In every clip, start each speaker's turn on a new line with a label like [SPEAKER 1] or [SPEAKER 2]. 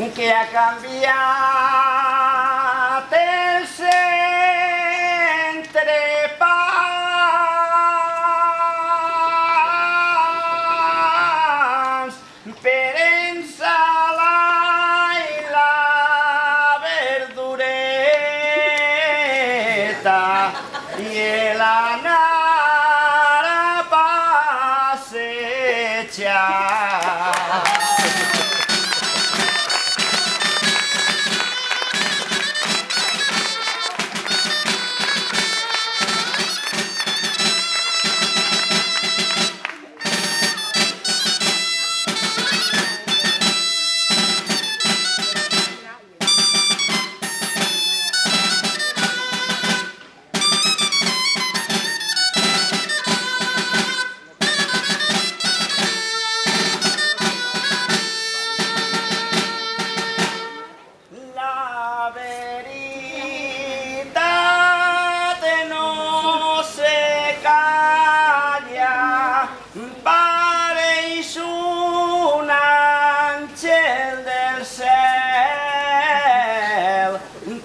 [SPEAKER 1] que ha canviat el entrepans per ensalar i la verdureta i l'anar a passejar. La veritat no se calla, pareix un àngel del cel,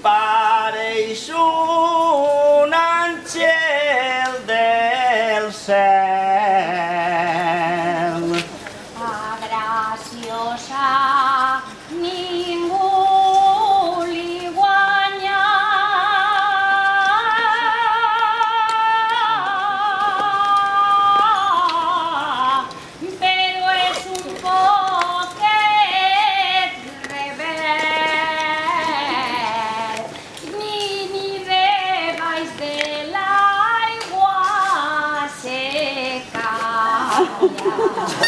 [SPEAKER 1] pareix un àngel del cel.
[SPEAKER 2] A graciosa ningú li guanya. Però és un poquet rebel, ni debaix de l'aigua se calla.